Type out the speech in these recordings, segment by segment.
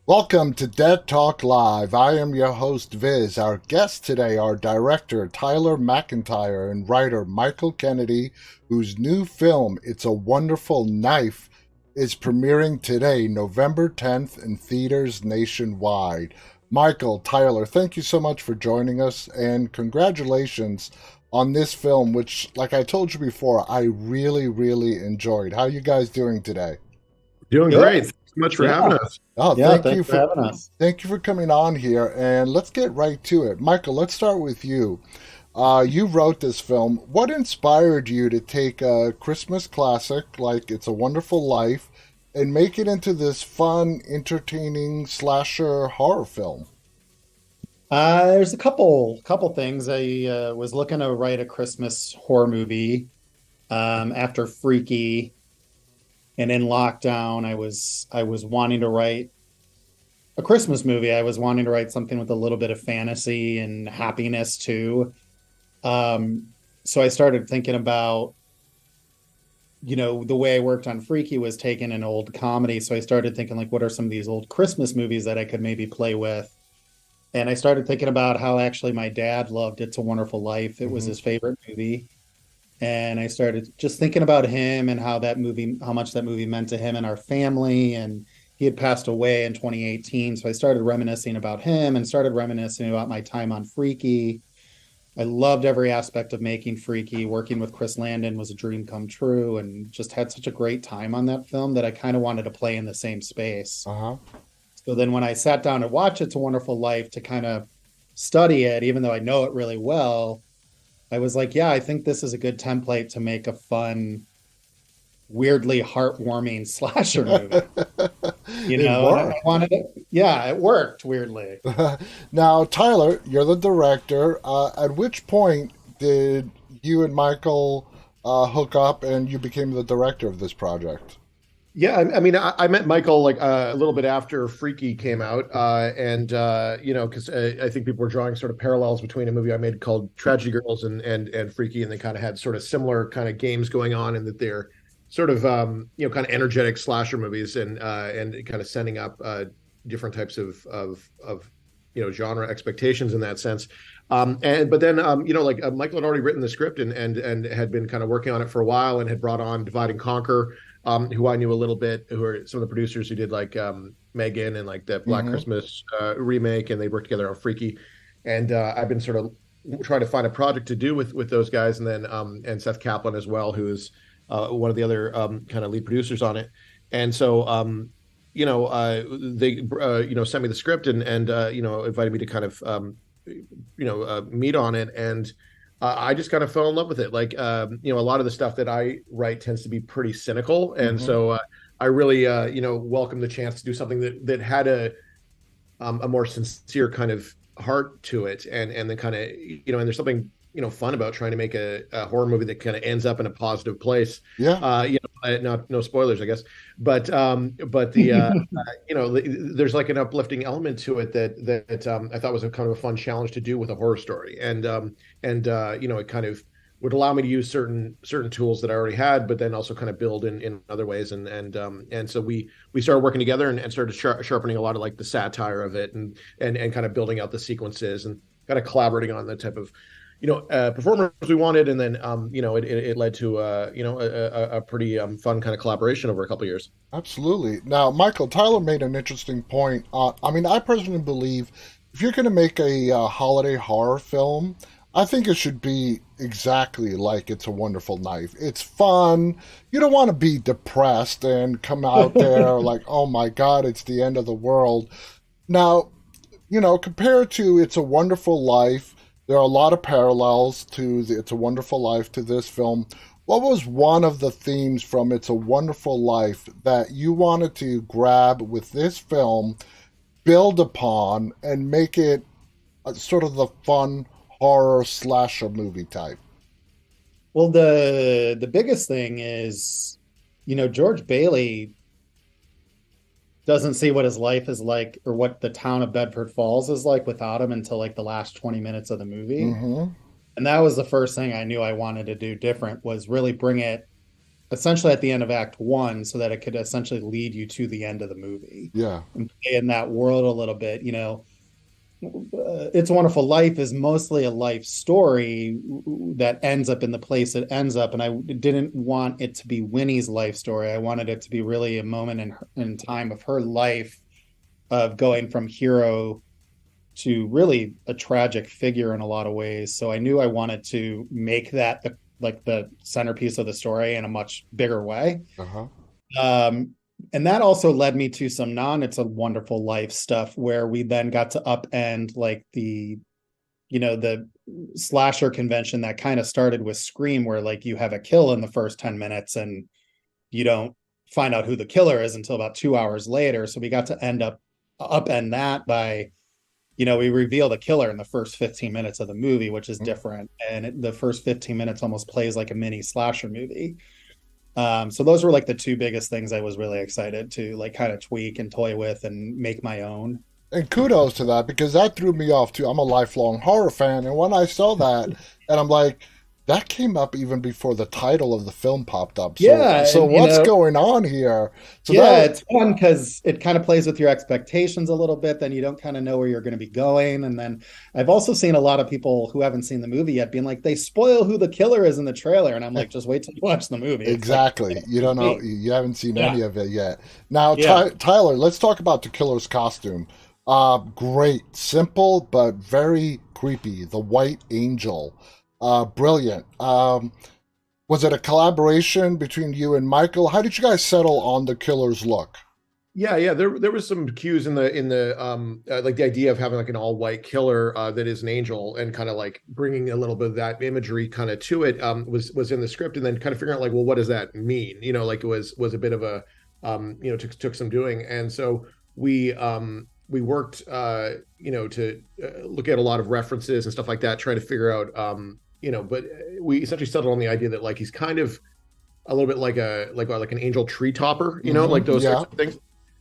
Welcome to Dead Talk Live. I am your host, Viz. Our guests today are director Tyler MacIntyre and writer Michael Kennedy, whose new film, It's a Wonderful Knife, is premiering today, November 10th, in theaters nationwide. Michael, Tyler, thank you so much for joining us, and congratulations on this film, which, like I told you before, I really enjoyed. How are you guys doing today? Doing Good. great. Thanks so much for having Yeah. us. Oh, Yeah. Thanks for having us. thank you for coming on here, and let's get right to it. Michael, let's start with you. You wrote this film. What inspired you to take a Christmas classic like It's a Wonderful Life and make it into this fun, entertaining slasher horror film? There's a couple things. I was looking to write a Christmas horror movie after Freaky, and in lockdown, I was wanting to write a Christmas movie. I was wanting to write something with a little bit of fantasy and happiness too. So I started thinking about, the way I worked on Freaky was taking an old comedy. So I started thinking like, what are some of these old Christmas movies that I could maybe play with? And I started thinking about how actually my dad loved It's a Wonderful Life. It was Hmm. his favorite movie. And I started just thinking about him and how much that movie meant to him and our family. And he had passed away in 2018. So I started reminiscing about him and started reminiscing about my time on Freaky. I loved every aspect of making Freaky. Working with Chris Landon was a dream come true, and just had such a great time on that film that I kind of wanted to play in the same space. Uh-huh. So then when I sat down to watch It's a Wonderful Life to kind of study it, even though I know it really well, I was like, yeah, I think this is a good template to make a fun, weirdly heartwarming slasher movie. It And I worked. wanted it. Yeah, it worked weirdly. Now, Tyler, you're the director. At which point did you and Michael hook up and you became the director of this project? Yeah, I mean, I met Michael like a little bit after Freaky came out, and because I think people were drawing sort of parallels between a movie I made called Tragedy Girls and Freaky, and they kind of had sort of similar kind of games going on, and that they're sort of kind of energetic slasher movies, and kind of setting up different types of genre expectations in that sense. And but then Michael had already written the script and had been kind of working on it for a while and had brought on Divide and Conquer, who I knew a little bit, who are some of the producers who did like Megan and like the Black Hmm. Christmas remake, and they worked together on Freaky. And I've been sort of trying to find a project to do with those guys, and then and Seth Kaplan as well, who is one of the other kind of lead producers on it. And so they sent me the script and invited me to kind of meet on it, and I just kind of fell in love with it. Like a lot of the stuff that I write tends to be pretty cynical, and Hmm. so I really welcome the chance to do something that had a more sincere kind of heart to it, and then kind of and there's something fun about trying to make a horror movie that kind of ends up in a positive place. Yeah. Not no spoilers, I guess, but the there's like an uplifting element to it that I thought was a kind of a fun challenge to do with a horror story, and it kind of would allow me to use certain tools that I already had, but then also kind of build in other ways, and so we started working together and started sharpening a lot of like the satire of it, and kind of building out the sequences and kind of collaborating on the type of performers we wanted, and then it led to a pretty fun kind of collaboration over a couple of years. Absolutely. Now, Michael, Tyler made an interesting point. I mean, I personally believe if you're going to make a holiday horror film, I think it should be exactly like It's a Wonderful Knife. It's fun. You don't want to be depressed and come out there like, oh my God, it's the end of the world. Now, compared to It's a Wonderful Life, there are a lot of parallels to It's a Wonderful Life to this film. What was one of the themes from It's a Wonderful Life that you wanted to grab with this film, build upon, and make it sort of the fun horror slasher movie type? Well, the biggest thing is, George Bailey doesn't see what his life is like or what the town of Bedford Falls is like without him until like the last 20 minutes of the movie. Mm-hmm. And that was the first thing I knew I wanted to do different, was really bring it essentially at the end of Act One, so that it could essentially lead you to the end of the movie Yeah. and play in that world a little bit. It's a Wonderful Life is mostly a life story that ends up in the place it ends up, and I didn't want it to be Winnie's life story. I wanted it to be really a moment in time of her life, of going from hero to really a tragic figure in a lot of ways. So I knew I wanted to make that the centerpiece of the story in a much bigger way. Uh-huh. And that also led me to some It's a Wonderful Life stuff, where we then got to upend like the slasher convention that kind of started with Scream, where like you have a kill in the first 10 minutes and you don't find out who the killer is until about 2 hours later. So we got to upend that by, we reveal the killer in the first 15 minutes of the movie, which is different. And the first 15 minutes almost plays like a mini slasher movie. So those were like the two biggest things I was really excited to like kind of tweak and toy with and make my own. And kudos to that, because that threw me off too. I'm a lifelong horror fan, and when I saw that, and I'm like, that came up even before the title of the film popped up. So, Yeah, so and, what's going on here? So yeah, it's fun because it kind of plays with your expectations a little bit. Then you don't kind of know where you're going to be going. And then I've also seen a lot of people who haven't seen the movie yet being like, they spoil who the killer is in the trailer. And I'm like, just wait till you watch the movie. Exactly. Like, you don't know. You haven't seen any of it yet. Now, Tyler, let's talk about the killer's costume. Great. Simple, but very creepy. The White Angel. Brilliant. Was it a collaboration between you and Michael? How did you guys settle on the killer's look? Yeah. There was some cues in the like the idea of having like an all white killer that is an angel, and kind of like bringing a little bit of that imagery kind of to it was in the script, and then kind of figuring out like, well, what does that mean? Like it was a bit of a took some doing, and so we worked to look at a lot of references and stuff like that, trying to figure out but we essentially settled on the idea that like he's kind of a little bit like an angel tree topper, like those sorts of things.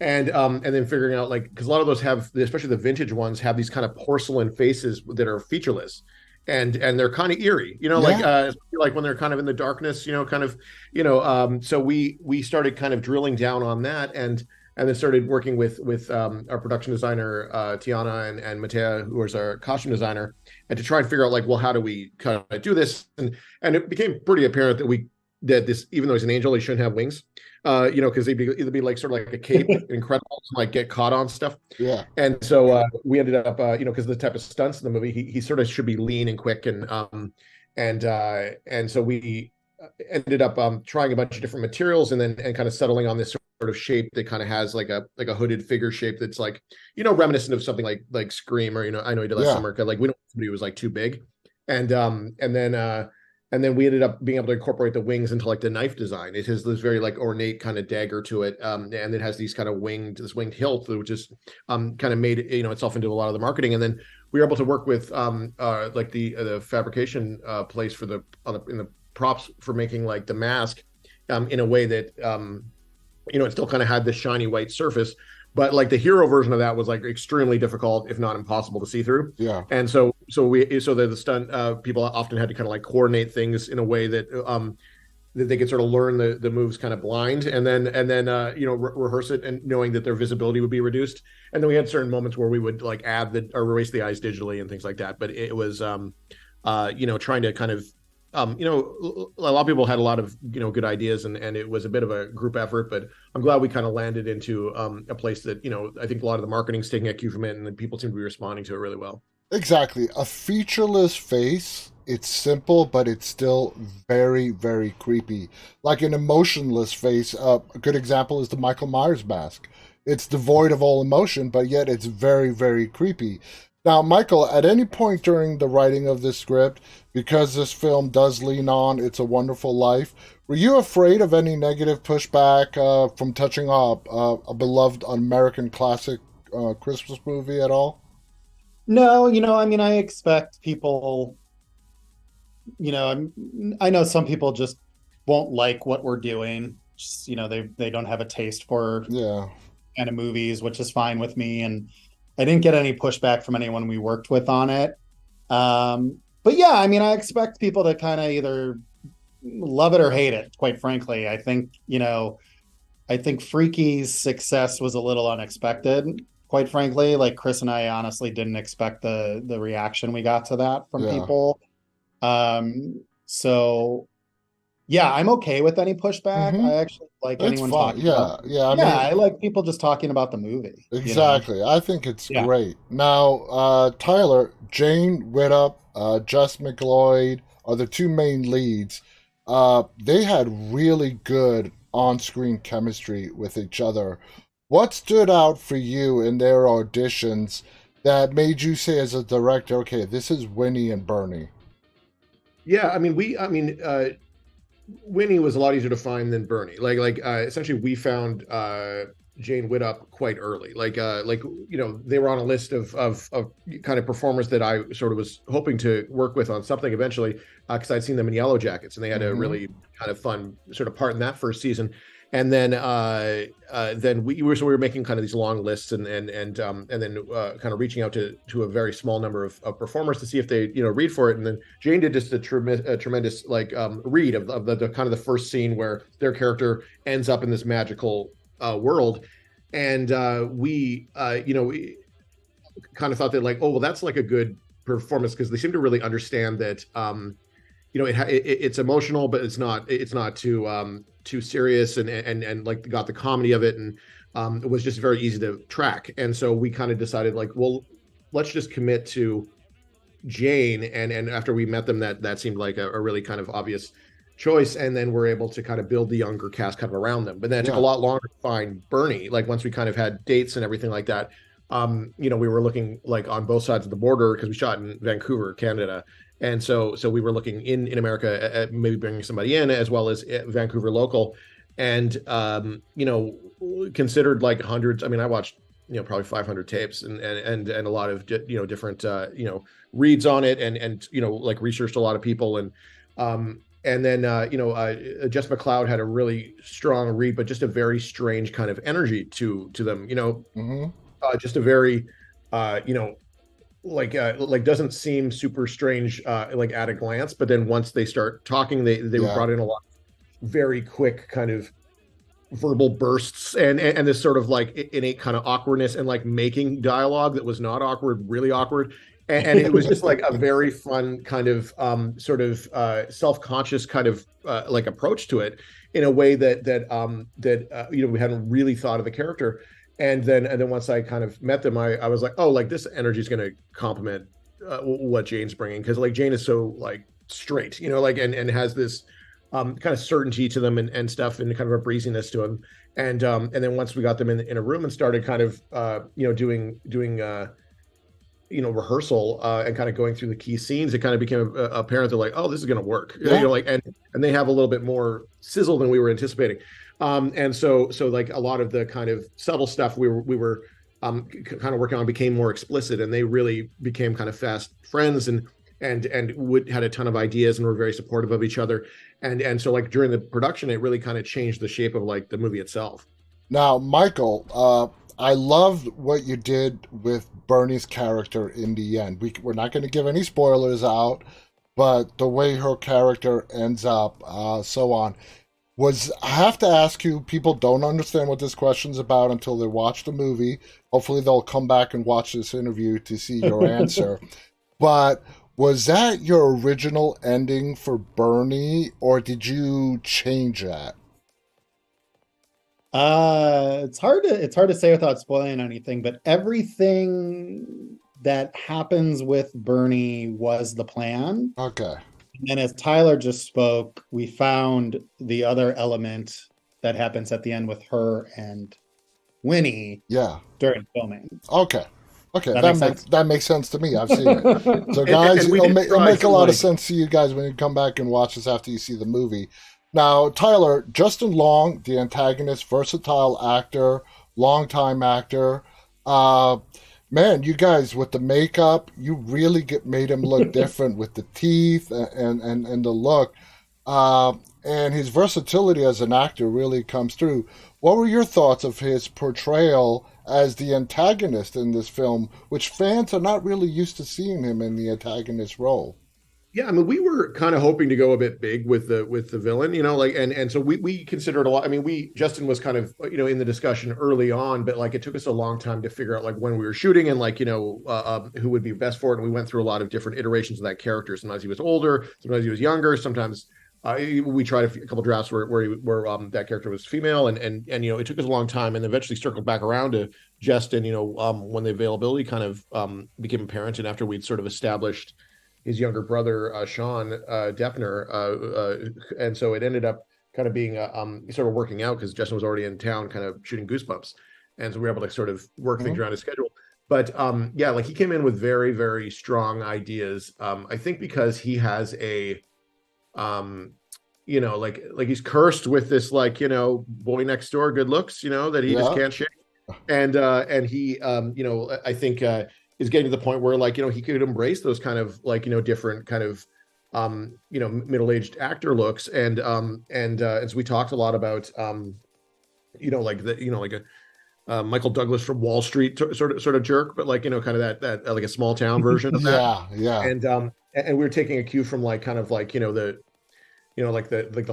And then figuring out like, because a lot of those have, especially the vintage ones, have these kind of porcelain faces that are featureless, and they're kind of eerie, like when they're kind of in the darkness, so we started kind of drilling down on that, and then started working with our production designer, Tiana and Matea, who was our costume designer, and to try and figure out like, well, how do we kind of do this? And it became pretty apparent that this, even though he's an angel, he shouldn't have wings, because they'd either be like sort of like a cape, incredible, like get caught on stuff. Yeah. And so we ended up, because of the type of stunts in the movie, he sort of should be lean and quick, and so we ended up trying a bunch of different materials, and kind of settling on this sort of shape that kind of has like a hooded figure shape that's like, reminiscent of something like Scream, or I know he did last summer, because like we don't want somebody who was like too big, and then we ended up being able to incorporate the wings into like the knife design. It has this very like ornate kind of dagger to it, and it has these kind of winged hilt, which is kind of made itself into a lot of the marketing. And then we were able to work with like the fabrication place for in the props for making like the mask in a way that it still kind of had this shiny white surface, but like the hero version of that was like extremely difficult, if not impossible, to see through. Yeah. And so the stunt people often had to kind of like coordinate things in a way that they could sort of learn the moves kind of blind, and then rehearse it, and knowing that their visibility would be reduced. And then we had certain moments where we would like add or erase the eyes digitally and things like that. But it was trying to kind of a lot of people had a lot of good ideas, and it was a bit of a group effort, but I'm glad we kind of landed into a place that I think a lot of the marketing's taking a cue from it, and people seem to be responding to it really well. Exactly. A featureless face. It's simple, but it's still very, very creepy. Like an emotionless face. A good example is the Michael Myers mask. It's devoid of all emotion, but yet it's very, very creepy. Now, Michael, at any point during the writing of this script, because this film does lean on It's a Wonderful Life, were you afraid of any negative pushback from touching a beloved American classic Christmas movie at all? No, I expect people, I know some people just won't like what we're doing. Just, they don't have a taste for kind of movies, which is fine with me. And I didn't get any pushback from anyone we worked with on it. But yeah, I expect people to kind of either love it or hate it, quite frankly. I think Freaky's success was a little unexpected, quite frankly. Like Chris and I honestly didn't expect the reaction we got to that from Yeah. people. So yeah, I'm okay with any pushback. Hmm. I actually like It's anyone fun. talking about. Yeah. Yeah. I Yeah, mean, I like people just talking about the movie, you know. exactly. I think it's Yeah. great. Now, Tyler, Jane Whittup, Jess McLeod are the two main leads. They had really good on-screen chemistry with each other. What stood out for you in their auditions that made you say, as a director, okay, this is Winnie and Bernie? Yeah, I mean, Winnie was a lot easier to find than Bernie. Essentially, we found Jane Whittup quite early. They were on a list of kind of performers that I sort of was hoping to work with on something eventually, because I'd seen them in Yellow Jackets and they had a Mm-hmm. really kind of fun sort of part in that first season. And then we were making kind of these long lists and then kind of reaching out to a very small number of performers to see if they read for it. And then Jane did just a tremendous read of the kind of the first scene where their character ends up in this magical world, and we kind of thought that, like, oh well, that's like a good performance, because they seem to really understand that it's emotional, but it's not too serious, and like got the comedy of it, and it was just very easy to track. And so we kind of decided, like, well, let's just commit to Jane. And after we met them, that seemed like a really kind of obvious choice. And then we're able to kind of build the younger cast kind of around them. But then it took a Yeah. lot longer to find Bernie. Like, once we kind of had dates and everything like that, we were looking like on both sides of the border, because we shot in Vancouver, Canada. And so we were looking in America at maybe bringing somebody in, as well as Vancouver local. And considered like hundreds. I mean, I watched probably 500 tapes, and a lot of different reads on it, and like researched a lot of people. And then Jess McLeod had a really strong read, but just a very strange kind of energy to them. Mm-hmm. Just a very like doesn't seem super strange like at a glance, but then once they start talking, they were Yeah. brought in a lot of very quick kind of verbal bursts, and this sort of like innate kind of awkwardness, and like making dialogue that was not awkward really awkward. And it was just like a very fun kind of sort of self-conscious kind of like approach to it, in a way that we hadn't really thought of the character. And then once I kind of met them, I was like, oh, like, this energy is going to complement what Jane's bringing, because like Jane is so like straight, like, and has this kind of certainty to them, and stuff, and kind of a breeziness to them. And then once we got them in a room and started kind of doing rehearsal, and kind of going through the key scenes, it kind of became apparent. They're like, oh, this is going to work. Yeah. Like, and they have a little bit more sizzle than we were anticipating. And so like a lot of the kind of subtle stuff we were kind of working on became more explicit, and they really became kind of fast friends, and would had a ton of ideas, and were very supportive of each other. And so, like, during the production, it really kind of changed the shape of like the movie itself. Now, Michael, I loved what you did with Bernie's character in the end. We're not going to give any spoilers out, but the way her character ends up, so on, was, I have to ask you, people don't understand what this question's about until they watch the movie. Hopefully, they'll come back and watch this interview to see your answer. But was that your original ending for Bernie, or did you change that? It's hard to say without spoiling anything, but everything that happens with Bernie was the plan. Okay. And as Tyler just spoke, we found the other element that happens at the end with her and Winnie Yeah. during filming. Okay. Okay, That that makes makes sense. that makes sense to me. I've seen it. So, guys, And we it'll did make, it'll try make a some, lot of like, sense to you guys when you come back and watch this after you see the movie. Now, Tyler, Justin Long, the antagonist, versatile actor, longtime actor. Uh, Man, you guys with the makeup, you really made him look different with the teeth and the look. And his versatility as an actor really comes through. What were your thoughts of his portrayal as the antagonist in this film, which fans are not really used to seeing him in the antagonist role? Yeah, I mean, we were kind of hoping to go a bit big with the villain, like, and so we considered a lot. I mean, Justin was kind of in the discussion early on, but like it took us a long time to figure out like when we were shooting and like who would be best for it. And we went through a lot of different iterations of that character. Sometimes he was older, sometimes he was younger, sometimes we tried a couple drafts where that character was female, and it took us a long time, and eventually circled back around to Justin, when the availability kind of became apparent, and after we'd sort of established his younger brother, Sean Deppner, and so it ended up kind of being sort of working out because Justin was already in town, kind of shooting Goosebumps, and so we were able to sort of work things around his schedule. But yeah, like he came in with very, very strong ideas. I think because he has a like he's cursed with this boy next door good looks, that he just can't shake. And he I think is getting to the point where he could embrace those kind of different kind of middle-aged actor looks. And as we talked a lot about Michael Douglas from Wall Street sort of jerk, but kind of that like a small town version of that. Yeah. And we were taking a cue from the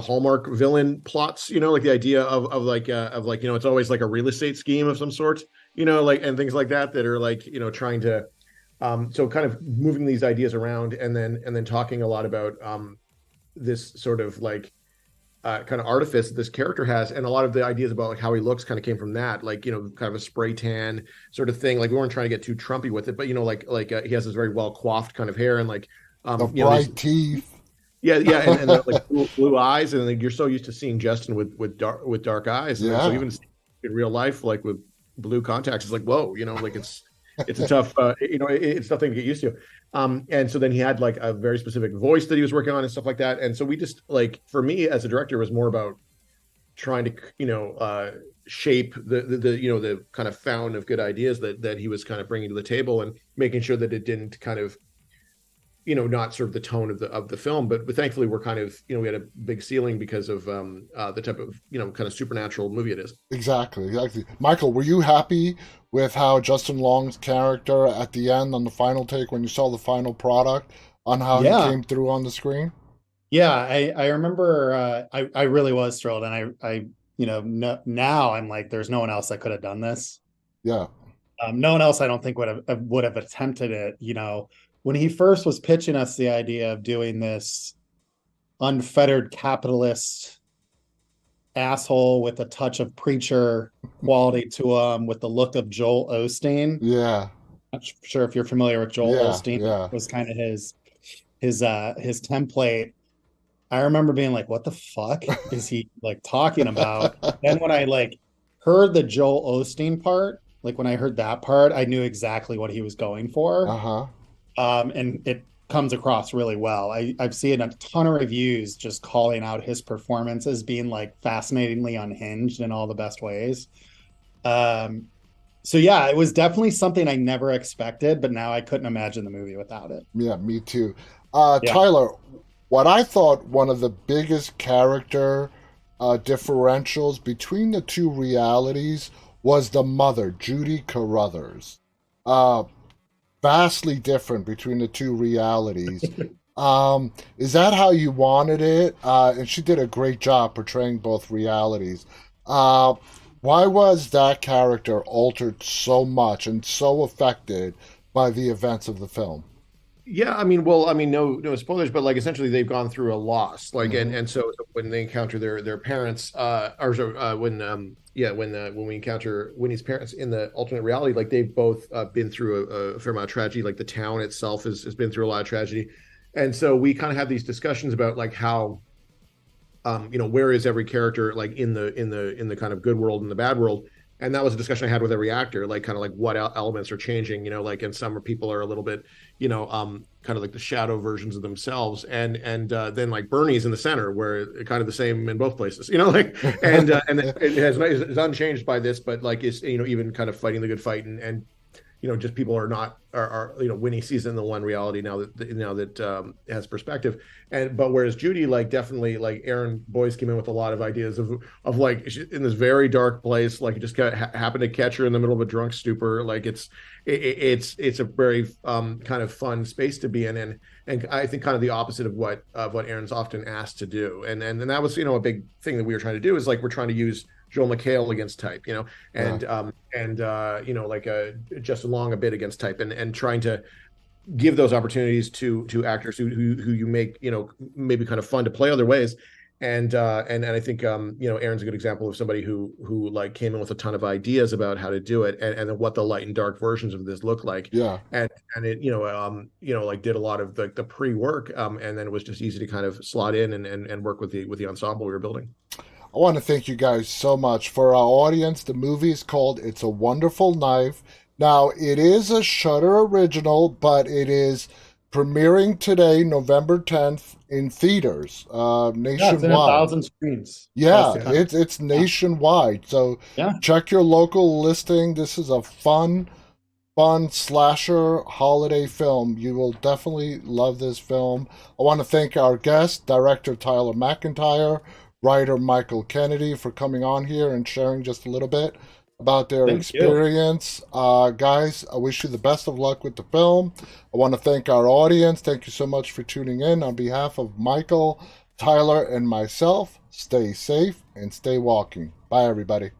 Hallmark villain plots, like the idea of it's always like a real estate scheme of some sort, and things like that are trying to so kind of moving these ideas around and then talking a lot about this sort of kind of artifice that this character has, and a lot of the ideas about how he looks kind of came from that, kind of a spray tan sort of thing. Like we weren't trying to get too Trumpy with it, but he has this very well coiffed kind of hair and the bright teeth. Yeah, and blue eyes, and you're so used to seeing Justin with dark eyes, and so even in real life, with blue contacts, it's like whoa, it's a tough, it's nothing to get used to. And so then he had a very specific voice that he was working on and stuff like that, and so we just for me as a director, it was more about trying to shape the kind of fountain of good ideas that he was kind of bringing to the table, and making sure that it didn't kind of not serve the tone of the film, but thankfully we're kind of, we had a big ceiling because of the type of, kind of supernatural movie it is. Exactly. Michael, were you happy with how Justin Long's character at the end on the final take, when you saw the final product, on how he came through on the screen? Yeah, I remember, I really was thrilled. And I now I'm like, there's no one else that could have done this. Yeah. No one else, I don't think would have attempted it, when he first was pitching us the idea of doing this unfettered capitalist asshole with a touch of preacher quality to him, with the look of Joel Osteen. Yeah. I'm not sure if you're familiar with Joel Osteen. Yeah. It was kind of his template. I remember being like, what the fuck is he talking about? Then when I heard the Joel Osteen part, when I heard that part, I knew exactly what he was going for. Uh-huh. And it comes across really well. I've seen a ton of reviews just calling out his performance as being fascinatingly unhinged in all the best ways. So yeah, it was definitely something I never expected, but now I couldn't imagine the movie without it. Yeah, me too. Tyler, what I thought one of the biggest character differentials between the two realities was the mother, Judy Carruthers. Vastly different between the two realities. Is that how you wanted it? And she did a great job portraying both realities. Why was that character altered so much and so affected by the events of the film? Yeah, no spoilers, but essentially they've gone through a loss, and so when they encounter their parents, when we encounter Winnie's parents in the alternate reality, they've both been through a fair amount of tragedy. The town itself has been through a lot of tragedy, and so we kind of have these discussions about how, where is every character in the kind of good world and the bad world. And that was a discussion I had with every actor, what elements are changing, and some people are a little bit, kind of the shadow versions of themselves. And then Bernie's in the center, where kind of the same in both places, and it is unchanged by this, but is, even kind of fighting the good fight. And just people are not are Winnie sees it in the one reality now that has perspective. And but whereas Judy, like, definitely, like, Aaron Boyce came in with a lot of ideas of like, in this very dark place, like, it just happened to catch her in the middle of a drunk stupor. Like, it's a very kind of fun space to be in, and I think kind of the opposite of what Aaron's often asked to do. And that was, a big thing that we were trying to do, is like, we're trying to use Joel McHale against type, Yeah. and like, Justin Long a bit against type, and trying to give those opportunities to actors who you make, maybe kind of fun to play other ways. And I think, Aaron's a good example of somebody who like came in with a ton of ideas about how to do it, and what the light and dark versions of this look like. Yeah. And it, like, did a lot of the pre-work, and then it was just easy to kind of slot in and work with the ensemble we were building. I want to thank you guys so much. For our audience, the movie is called It's a Wonderful Knife. Now, it is a Shudder original, but it is premiering today, November 10th, in theaters Yeah, it's in a nationwide. thousand screens across Yeah, the country. it's Yeah. nationwide. So Yeah. check your local listing. This is a fun slasher holiday film. You will definitely love this film. I want to thank our guest, director Tyler MacIntyre, writer Michael Kennedy, for coming on here and sharing just a little bit about their Thank you. experience. Guys, I wish you the best of luck with the film. I want to thank our audience. Thank you so much for tuning in. On behalf of Michael, Tyler, and myself, stay safe and stay walking. Bye, everybody.